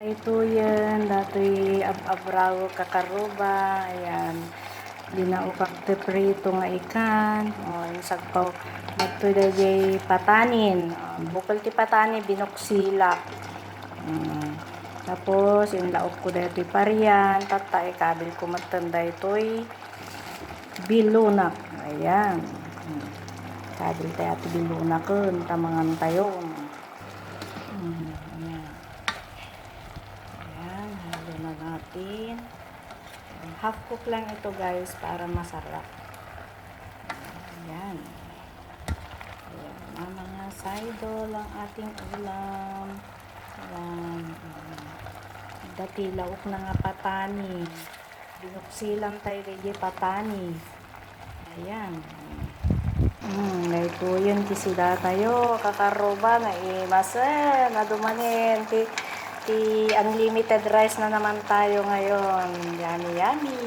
Ito yan, datoy abraw kakaruba, ayan. Dinaukak te prito nga ikan, o, yung sagpaw, ito dajay patanin, bukal ti patanin, binuksilak. Tapos, yung laok ko datoy parian, tatay, kabil ko matanda ito'y bilunak, ayan. Kabil tayo ati bilunakon, tamangan tayo. Ayan. Ayan, halo na natin. Half cook lang ito guys para masarap. Ayan. Ayan, mga sidol ang ating ulam. Ayan. Dati lauk na nga patani. Binuksilang tayo rin patani. Ayan. Ito yun kisida tayo kakaroba na imasen na dumanin ti unlimited rice na naman tayo ngayon. Yummy yummy.